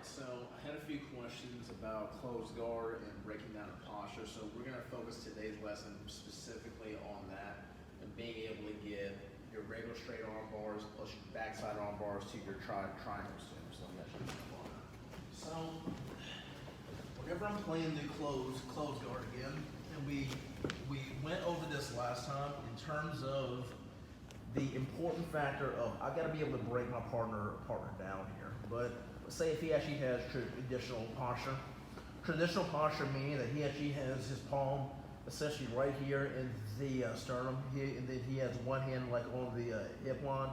right, so I had a few questions about closed guard and breaking down a posture. So we're going to focus today's lesson specifically on that and being able to get your regular straight arm bars plus your backside arm bars to your triangle swim. So I'm going to show you. So whenever I'm playing the closed guard again, and we went over this last time in terms of the important factor of I got to be able to break my partner down here. But say if he actually has traditional posture. Traditional posture meaning that he actually has his palm essentially right here in the sternum, and then he has one hand like on the hip line,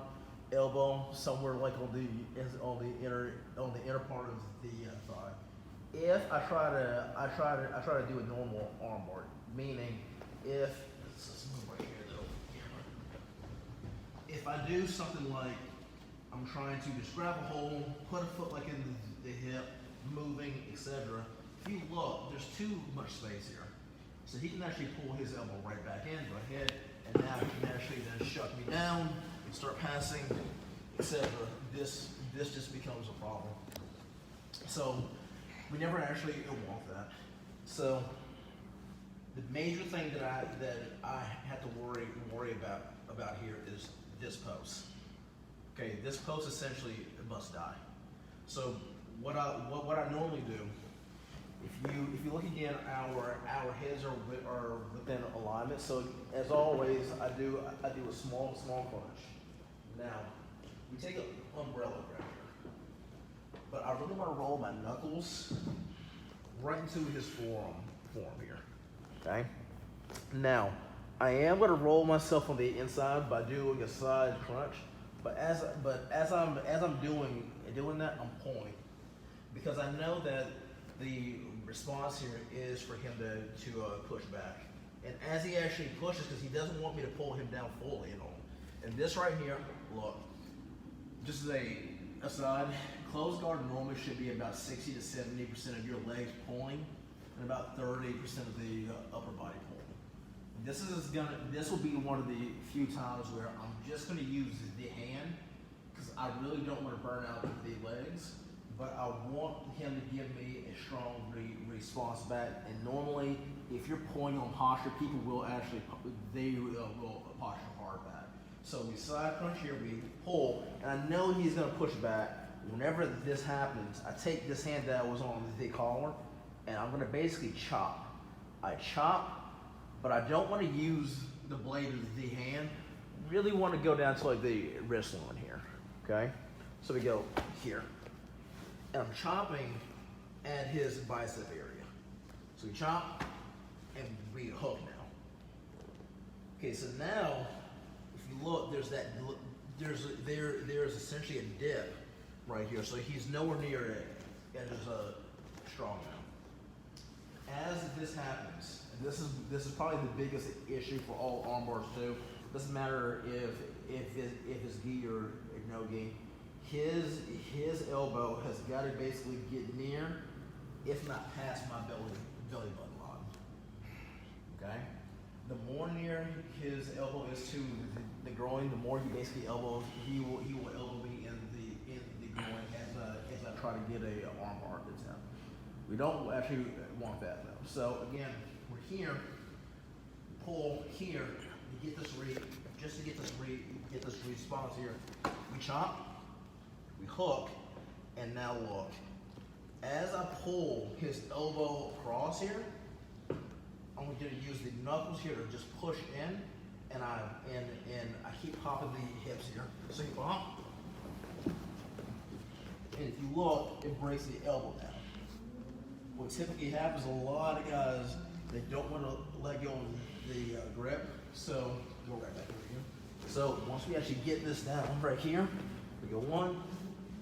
elbow somewhere like on the inner part of the thigh. If I try to do a normal arm bar, meaning if I do something like I'm trying to just grab a hold, put a foot like in the hip, moving, etc. If you look, there's too much space here. So he can actually pull his elbow right back in, go ahead, and now he can actually then shut me down and start passing, etc. This just becomes a problem. So we never actually want that. So the major thing that I have to worry about here is this post. Okay, this post essentially must die. So what I normally do, if you look again, our heads are within alignment. So as always, I do a small crunch. Now we take an umbrella grab here, but I really want to roll my knuckles right into his forearm here. Okay. Now I am going to roll myself on the inside by doing a side crunch. But as I'm doing that, I'm pulling because I know that the response here is for him to push back. And as he actually pushes, because he doesn't want me to pull him down fully at all. And this right here, look, just as a aside, closed guard normally should be about 60 to 70% of your legs pulling and about 30% of the upper body pulling. This will be one of the few times where I'm just gonna use the hand because I really don't want to burn out the legs, but I want him to give me a strong response back. And normally, if you're pulling on posture, people will actually will posture hard back. So we side crunch here, we pull, and I know he's gonna push back. Whenever this happens, I take this hand that was on the collar, and I'm gonna basically chop. I chop. But I don't want to use the blade of the hand. Really want to go down to like the wrist line here, okay? So we go here. And I'm chopping at his bicep area. So we chop and we hook now. Okay, so now, if you look, there's essentially a dip right here. So he's nowhere near it, and there's a strong now. As this happens, this is probably the biggest issue for all arm bars too. Doesn't matter if it's gi or no gi. His elbow has got to basically get near, if not past my belly button line. Okay. The more near his elbow is to the groin, the more he basically he will elbow me in the groin as I try to get a arm bar down. We don't actually want that though. So again, we're here, pull here to get this get this response here. We chop, we hook, and now look. As I pull his elbow across here, I'm going to use the knuckles here to just push in, and I keep popping the hips here. So you pop, and if you look, it breaks the elbow down. What typically happens, a lot of guys, they don't want to let go of the grip, so go right back over here. So once we actually get this down right here, we go 1,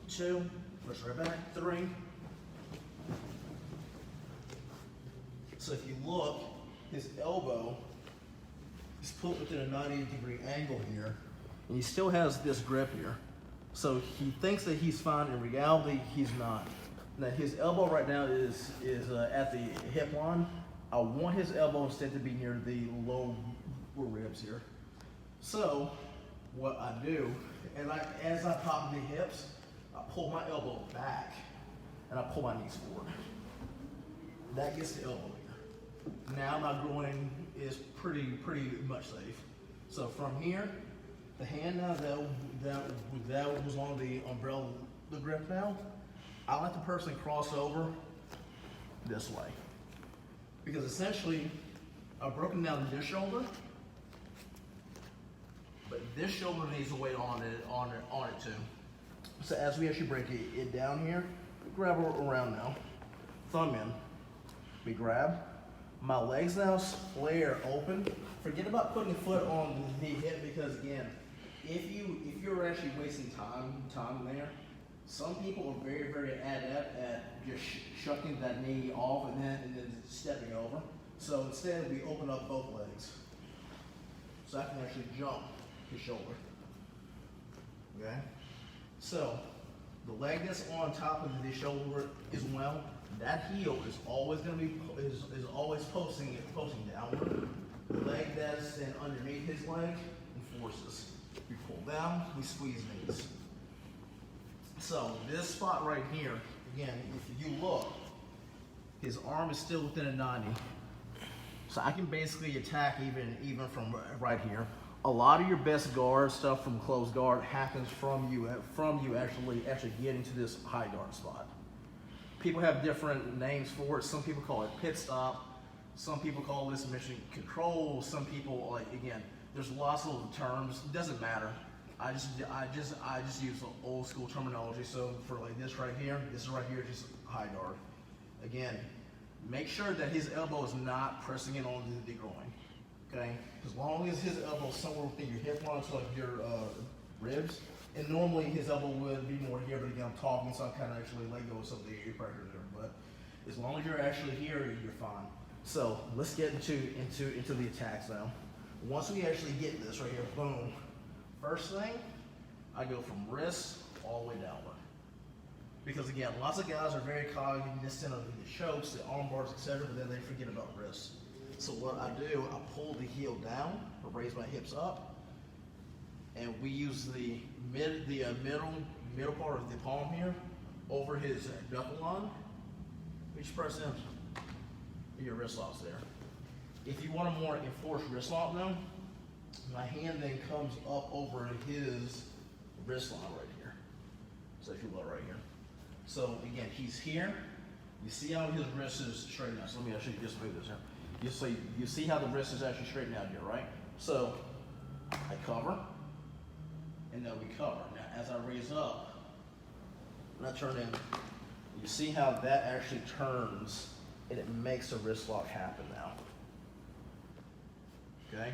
2, push right back, 3. So if you look, his elbow is put within a 90-degree angle here, and he still has this grip here. So he thinks that he's fine. In reality, he's not. Now his elbow right now is at the hip line. I want his elbow instead to be near the lower ribs here. So what I do, and as I pop the hips, I pull my elbow back and I pull my knees forward. That gets the elbow here. Now my groin is pretty much safe. So from here, the hand now that was on the umbrella, the grip now, I let the person cross over this way. Because essentially, I've broken down this shoulder, but this shoulder needs to weight on it too. So as we actually break it down here, we grab around now, thumb in, we grab, my legs now flare open. Forget about putting the foot on the hip because again, if you're actually wasting time there, some people are very adept at just shucking that knee off and then stepping over. So instead we open up both legs. So I can actually jump his shoulder. Okay? So the leg that's on top of the shoulder as well, that heel is always going to be is always posting downward. The leg that's then underneath his leg enforces. We pull down, we squeeze knees. So this spot right here, again, if you look, his arm is still within a 90. So I can basically attack even from right here. A lot of your best guard stuff from close guard happens from you actually getting to this high guard spot. People have different names for it. Some people call it pit stop. Some people call this mission control. Some people, like, again, there's lots of terms. It doesn't matter. I just use old school terminology. So for like this right here, just high guard. Again, make sure that his elbow is not pressing in on the groin. Okay, as long as his elbow is somewhere within your hip line, so like your ribs, and normally his elbow would be more here, but again, I'm talking, so I kind of actually let go of some of the ear pressure there. But as long as you're actually here, you're fine. So let's get into the attacks now. Once we actually get this right here, boom. First thing, I go from wrist all the way downward. Because again, lots of guys are very cognizant of the chokes, the arm bars, etc., but then they forget about wrists. So what I do, I pull the heel down, I raise my hips up, and we use the middle part of the palm here over his knuckle line. We just press in. Your wrist lock's there. If you want a more enforced wrist lock now, my hand then comes up over his wrist line right here. So if you look right here. So again, he's here. You see how his wrist is straightened out. So let me actually just move this here. You see how the wrist is actually straightened out here, right? So I cover, and then we cover. Now as I raise up, when I turn in, you see how that actually turns, and it makes the wrist lock happen now. Okay?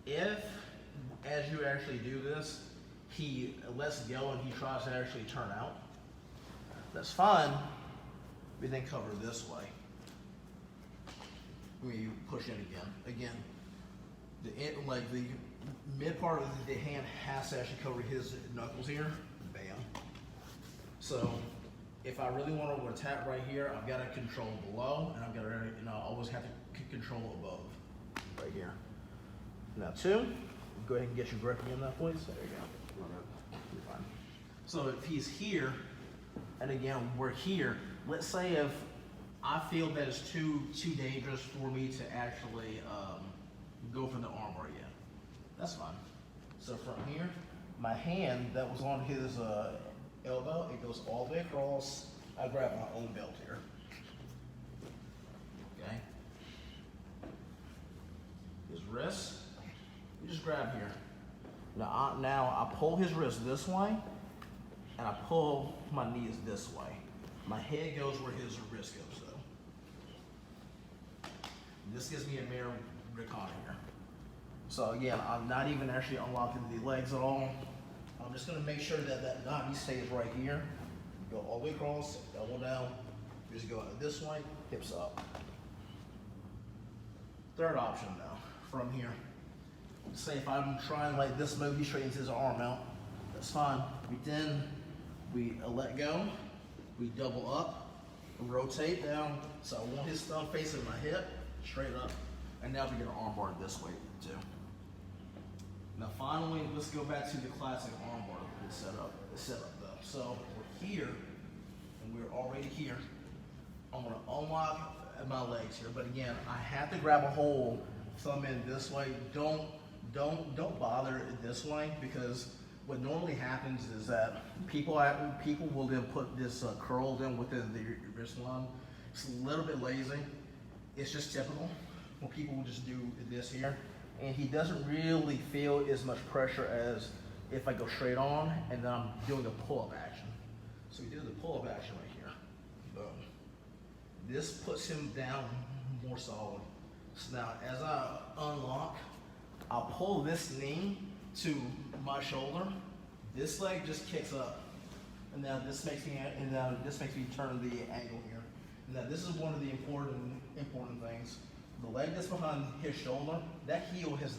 If, as you actually do this, he lets go and he tries to actually turn out, that's fine. We then cover this way. We push in again. Again, the mid part of the hand has to actually cover his knuckles here. Bam. So if I really want to attack right here, I've got to control below, and I always have to control above. Right here. Now two, go ahead and get your grip again now, please. There you go. You're fine. So if he's here, and again, we're here, let's say if I feel that it's too dangerous for me to actually go for the arm bar yet. That's fine. So from here, my hand that was on his elbow, it goes all the way across. I grab my own belt here. Okay. His wrist, you just grab here. Now I pull his wrist this way, and I pull my knees this way. My head goes where his wrist goes, though. This gives me Americana here. So again, I'm not even actually unlocking the legs at all. I'm just gonna make sure that that knot stays right here. Go all the way across, elbow down. You just go this way, hips up. Third option now, from here. Say if I'm trying like this move, he straightens his arm out. That's fine. We let go. We double up, rotate down. So I want his thumb facing my hip, straight up. And now we get our arm bar this way too. Now finally, let's go back to the classic arm bar set up though. So we're here, and we're already here. I'm gonna unlock my legs here, but again, I have to grab a hold so I'm in this way. Don't bother this way, because what normally happens is that people will then put this curl in within the wrist line. It's a little bit lazy. It's just typical when people will just do this here, and he doesn't really feel as much pressure as if I go straight on and then I'm doing a pull-up action. So we do the pull-up action right here. Boom. This puts him down more solid. So now as I unlock, I'll pull this knee to my shoulder. This leg just kicks up. And now this makes me turn the angle here. And now this is one of the important things. The leg that's behind his shoulder, that heel has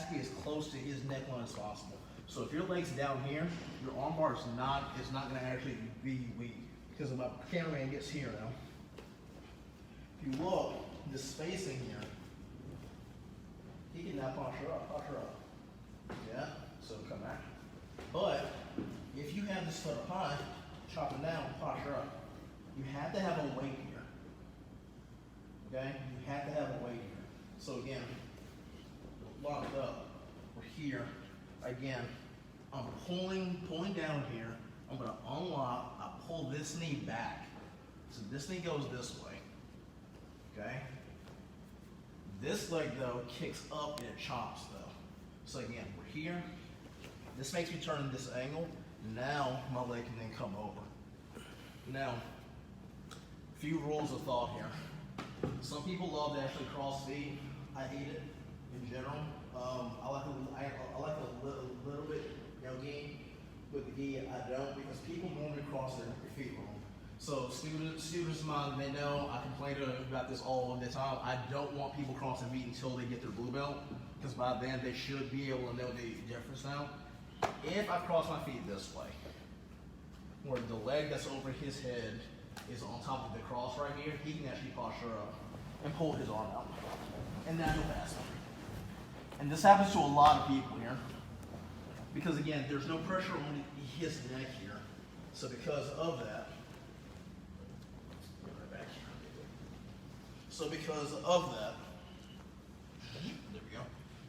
to be as close to his neckline as possible. So if your leg's down here, your arm bar is not going to actually be weak, because my cameraman gets here now. If you look, the spacing here, he can now posture up. Yeah, so come back. But if you have this foot up high, chop it down, posture up. You have to have a weight here. Okay? You have to have a weight here. So again, locked up. We're here. Again, I'm pulling down here. I'm going to unlock. I pull this knee back. So this knee goes this way. Okay? This leg, though, kicks up and it chops, though. So again, we're here. This makes me turn this angle. Now my leg can then come over. Now, a few rules of thought here. Some people love to actually cross feet. I hate it in general. I like a little bit gi. With the gi, I don't, because people normally cross their feet wrong. So students of mine, they know I complain about this all the time. I don't want people crossing feet until they get their blue belt, because by then they should be able to know the difference now. If I cross my feet this way, where the leg that's over his head is on top of the cross right here, he can actually posture up and pull his arm out. And now he'll pass me. And this happens to a lot of people here, because again, there's no pressure on his neck here. So because of that, right back here. So because of that, there we go.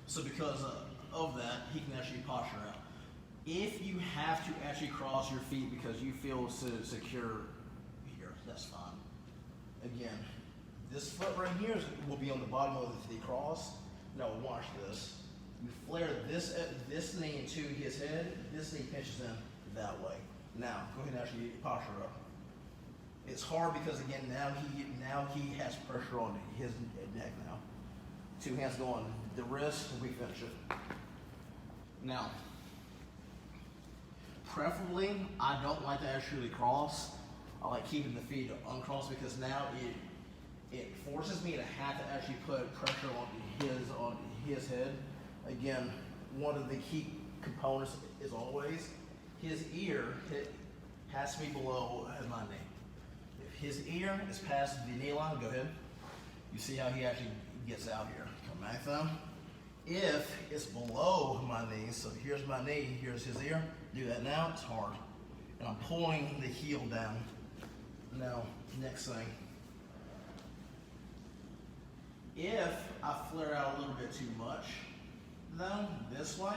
So because of that, he can actually posture out. If you have to actually cross your feet because you feel secure here, that's fine. Again, this foot right here will be on the bottom of the cross. Now watch this. You flare this knee into his head. This knee pinches in that way. Now go ahead and actually posture up. It's hard because again now he has pressure on his neck now. Two hands go on the wrist and we finish it. Now, preferably I don't like to actually cross. I like keeping the feet uncrossed, because now it forces me to have to actually put pressure on his head. Again, one of the key components is always his ear has to be below my knee. If his ear is past the knee line, go ahead. You see how he actually gets out here. Come back down. If it's below my knee, so here's my knee, here's his ear, do that now, it's hard. And I'm pulling the heel down. Now, next thing. If I flare out a little bit too much, though, this way,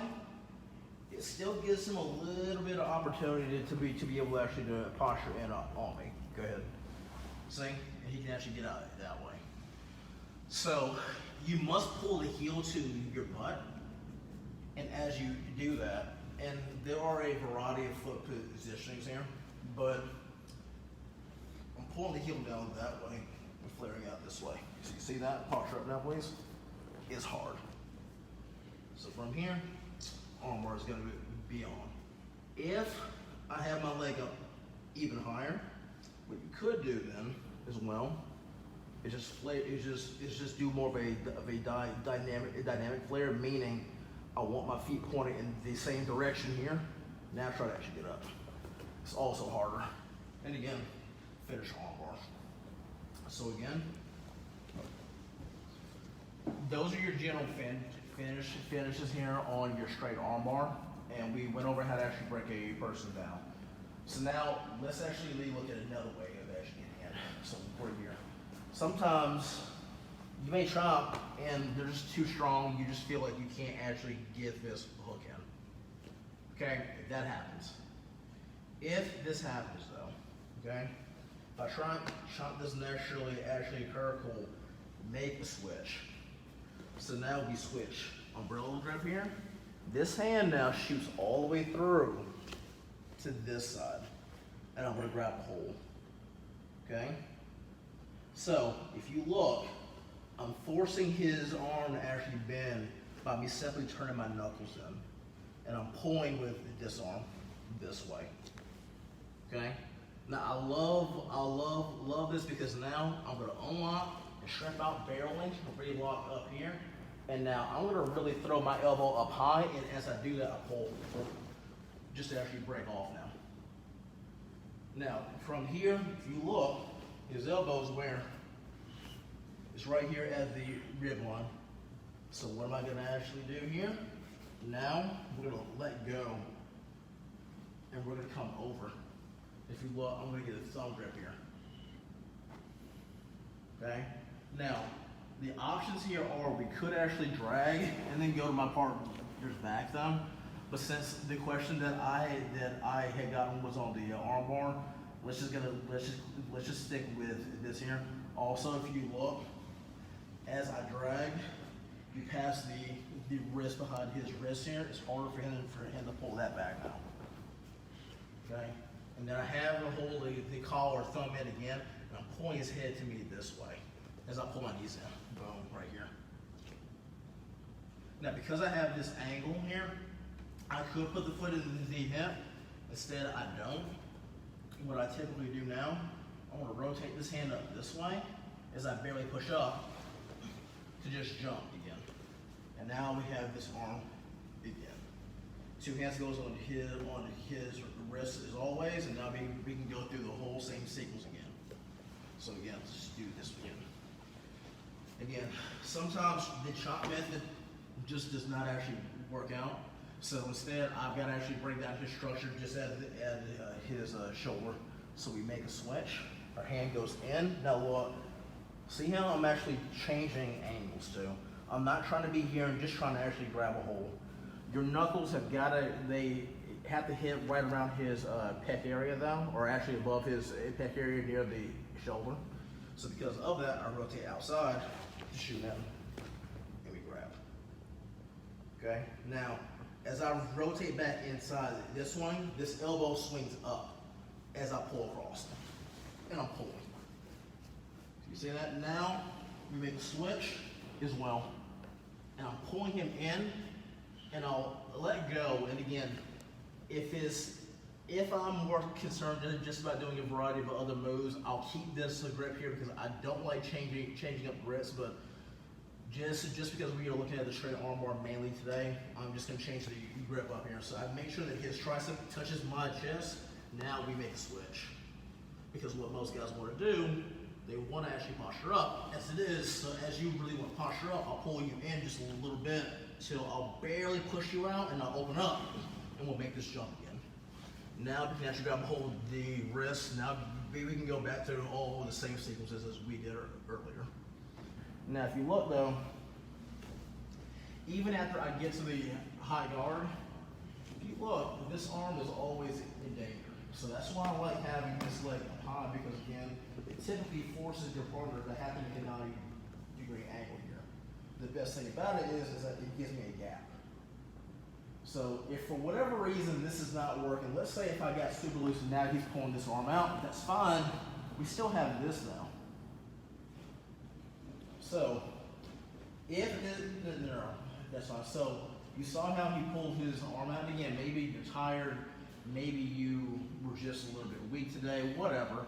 it still gives him a little bit of opportunity to be able to actually do a posture in on me. Go ahead. See? And he can actually get out that way. So, you must pull the heel to your butt, and as you do that, and there are a variety of foot positionings here, but I'm pulling the heel down that way and flaring out this way. So you see that? Posture up now, please. It's hard. So from here, arm bar is going to be on. If I have my leg up even higher, what you could do then as well is just do more of a dynamic flare, meaning I want my feet pointing in the same direction here. Now try to actually get up. It's also harder. And again, finish arm bar. So again, those are your general finishes here on your straight arm bar, and we went over how to actually break a person down. So now let's actually look at another way of actually getting in. So we're here. Sometimes you may try and they're just too strong. You just feel like you can't actually get this hook in. Okay, if that happens. If this happens though, okay, if I try doesn't actually occur, cool, make a switch. So now we switch umbrella grip here. This hand now shoots all the way through to this side, and I'm gonna grab a hold, okay? So if you look, I'm forcing his arm to actually bend by me simply turning my knuckles in, and I'm pulling with this arm this way, okay? Now I love this because now I'm gonna unlock and shrimp out barreling, really lock up here, and now I'm gonna really throw my elbow up high, and as I do that, I pull just to actually break off now. Now, from here, if you look, his elbow's where? It's right here at the rib line. So what am I gonna actually do here? Now, we're gonna let go, and we're gonna come over. If you look, I'm gonna get a thumb grip here. Okay? Now, the options here are we could actually drag and then go to my partner's back thumb. But since the question that I had gotten was on the arm bar, let's just stick with this here. Also, if you look, as I drag, you pass the wrist behind his wrist here. It's harder for him to pull that back now. Okay, and then I have him hold the collar thumb in again, and I'm pulling his head to me this way as I pull my knees in. Boom, right here. Now, because I have this angle here, I could put the foot in the hip. Instead, I don't. What I typically do now, I want to rotate this hand up this way as I barely push up to just jump again. And now we have this arm again. Two hands goes on his wrist as always, and now we can go through the whole same sequence again. So again, let's just do this again. Again, sometimes the chop method just does not actually work out. So instead, I've got to actually break down his structure just at his shoulder. So we make a switch. Our hand goes in. Now look, see how I'm actually changing angles too. I'm not trying to be here and just trying to actually grab a hold. Your knuckles they have to hit right around his pec area though, or actually above his pec area near the shoulder. So because of that, I rotate outside to shoot in, and we grab. Okay, now, as I rotate back inside this one, this elbow swings up as I pull across, and I'm pulling. You see that? Now, we make a switch as well, and I'm pulling him in, and I'll let go, and again, if I'm more concerned just about doing a variety of other moves, I'll keep this grip here because I don't like changing up grips, but just because we are looking at the straight arm bar mainly today, I'm just going to change the grip up here. So I make sure that his tricep touches my chest. Now we make a switch. Because what most guys want to do, they want to actually posture up as it is. So as you really want to posture up, I'll pull you in just a little bit till I'll barely push you out and I'll open up and we'll make this jump again. Now we can actually grab a hold of the wrist. Now we can go back to all the same sequences as we did earlier. Now, if you look though, even after I get to the high guard, if you look, this arm is always in danger. So that's why I like having this leg up high because again, it typically forces your partner to have to make a 90-degree angle here. The best thing about it is that it gives me a gap. So if for whatever reason this is not working, let's say if I got super loose and now he's pulling this arm out, that's fine. We still have this now. So, no, that's fine. So, you saw how he pulled his arm out. Again, maybe you're tired, maybe you were just a little bit weak today, whatever.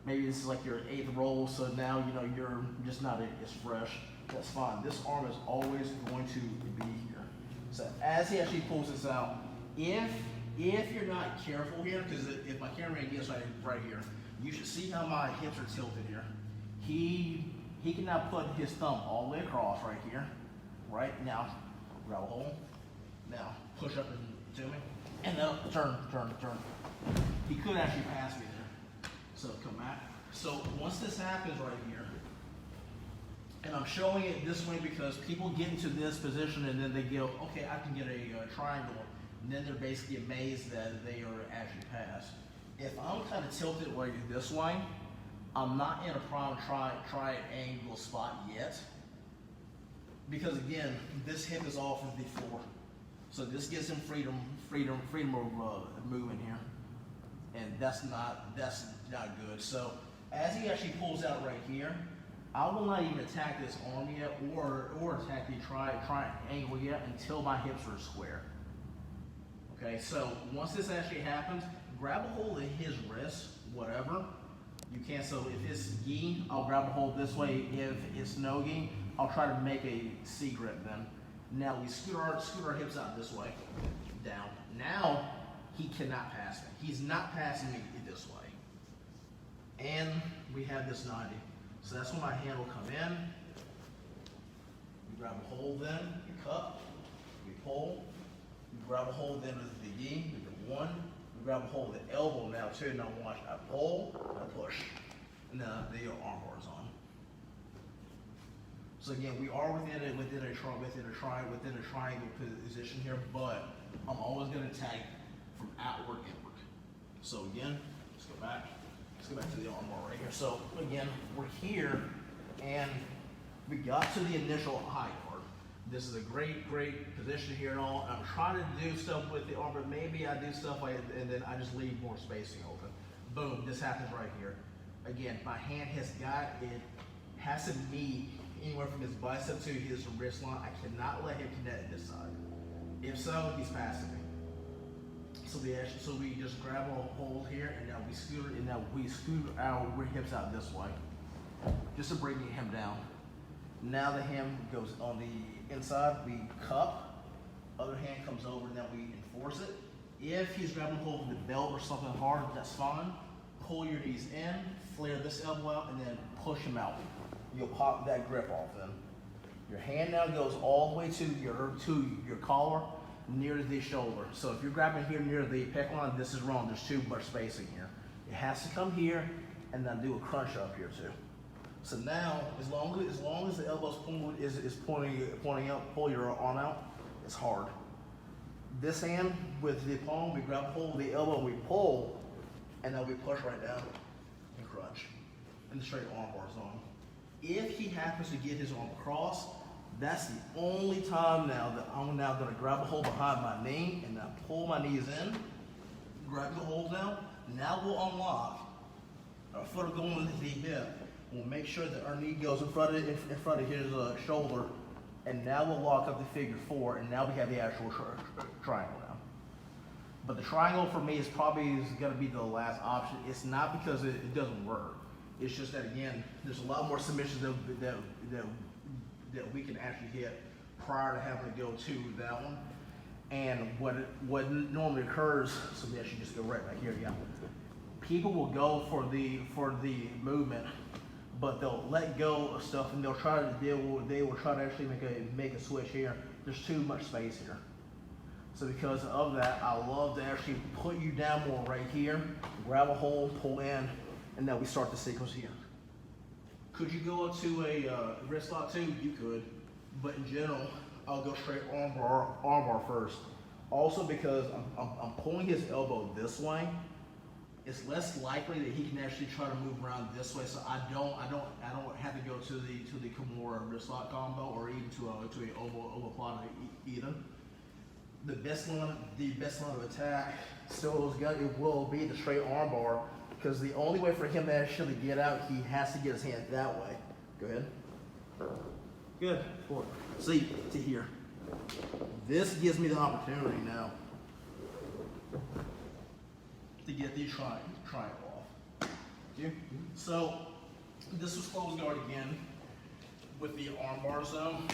Maybe this is like your 8th roll, so now you're just not as fresh. That's fine. This arm is always going to be here. So, as he actually pulls this out, if you're not careful here, because if my camera gets right here, you should see how my hips are tilted here. He can now put his thumb all the way across right here. Right now, grab a hold. Now, push up to me. And then turn. He could actually pass me there. So come back. So once this happens right here, and I'm showing it this way because people get into this position and then they go, okay, I can get a triangle, and then they're basically amazed that they are actually passed. If I'm kind of tilted like this way, I'm not in a prime triangle spot yet, because again, this hip is off of the floor. So this gives him freedom of moving here, and that's not good. So as he actually pulls out right here, I will not even attack this arm yet, or attack the triangle yet until my hips are square. Okay, so once this actually happens, grab a hold of his wrist, whatever you can. So if it's gi, I'll grab a hold this way. If it's no gi, I'll try to make a C grip then. Now we scoot our hips out this way, down. Now he cannot pass me. He's not passing me this way. And we have this 90. So that's when my hand will come in. We grab a hold then, we cup, we pull. We grab a hold then with the gi, we do one. We grab a hold of the elbow now too. Now watch, I pull, I push. And then the arm bars on. So again, we are within a triangle position here, but I'm always going to attack from outward inward. So again, let's go back. Let's go back to the arm bar right here. So again, we're here, and we got to the initial high guard. This is a great position here and all. I'm trying to do stuff with the arm, but maybe I do stuff like, and then I just leave more spacing open. Boom, this happens right here. Again, my hand has to meet anywhere from his bicep to his wrist line. I cannot let him connect this side. If so, he's passing me. So we just grab a hold here, and now we scoot our hips out this way, just to bring him down. Now the hand goes on the inside. We cup. Other hand comes over, and then we enforce it. If he's grabbing hold of the belt or something hard, that's fine. Pull your knees in, flare this elbow out, and then push him out. You'll pop that grip off then. Your hand now goes all the way to your collar, near the shoulder. So if you're grabbing here near the pec line, this is wrong. There's too much spacing here. It has to come here, and then do a crunch up here too. So now, as long as the elbow's pointing up, pull your arm out. It's hard. This hand with the palm, we grab hold of the elbow, we pull, and then we push right down and crunch, and the straight arm bars on. If he happens to get his arm across, that's the only time now that I'm now going to grab a hold behind my knee and then pull my knees in, grab the hold down. Now we'll unlock. Our foot will go into the hip. We'll make sure that our knee goes in front of his shoulder, and now we'll lock up the figure four, and now we have the actual triangle now. But the triangle for me is going to be the last option. It's not because it doesn't work. It's just that, again, there's a lot more submissions that we can actually hit prior to having to go to that one. And what normally occurs, so we actually just go right back here, yeah. People will go for the movement, but they'll let go of stuff, and they will try to actually make a switch here. There's too much space here. So because of that, I love to actually put you down more right here, grab a hold, pull in, and then we start the sequence here. Could you go up to a wrist lock too? You could, but in general, I'll go straight arm bar first. Also because I'm pulling his elbow this way, it's less likely that he can actually try to move around this way. So I don't have to go to the Kimura wrist lock combo, or even to a omoplata either. The best line of attack still will be the straight arm bar, because the only way for him to actually get out, he has to get his hand that way. Go ahead. Good. Forward. See, to here. This gives me the opportunity now to get the triangle off. Okay. So this was close guard again with the arm bar zone.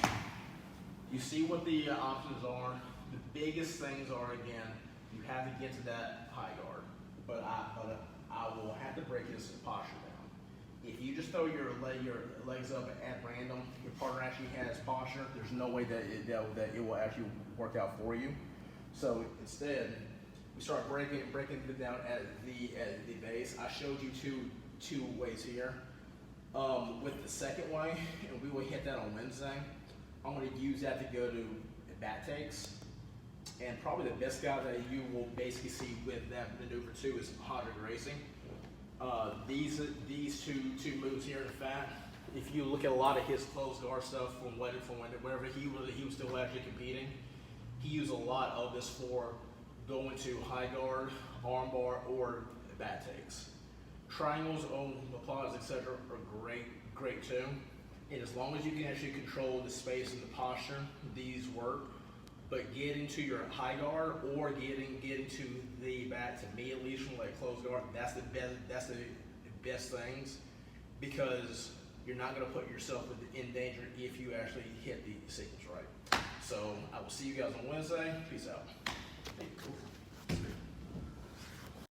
You see what the options are. The biggest things are, again, you have to get to that high guard, but I will have to break his posture down. If you just throw your legs up at random, your partner actually has posture, there's no way that it will actually work out for you. So instead, we start breaking it down at the base. I showed you two ways here. With the second way, and we will hit that on Wednesday. I'm going to use that to go to back takes. And probably the best guy that you will basically see with that maneuver too is Hodrick Racing. These two moves here, in fact, if you look at a lot of his closed guard stuff from whenever he was still actually competing, he used a lot of this for going to high guard, arm bar, or back takes. Triangles, applause, etc. are great too. And as long as you can actually control the space and the posture, these work. But getting to your high guard or getting to the back, to me at least, from like closed guard, that's the best things, because you're not going to put yourself in danger if you actually hit the sequence right. So I will see you guys on Wednesday. Peace out.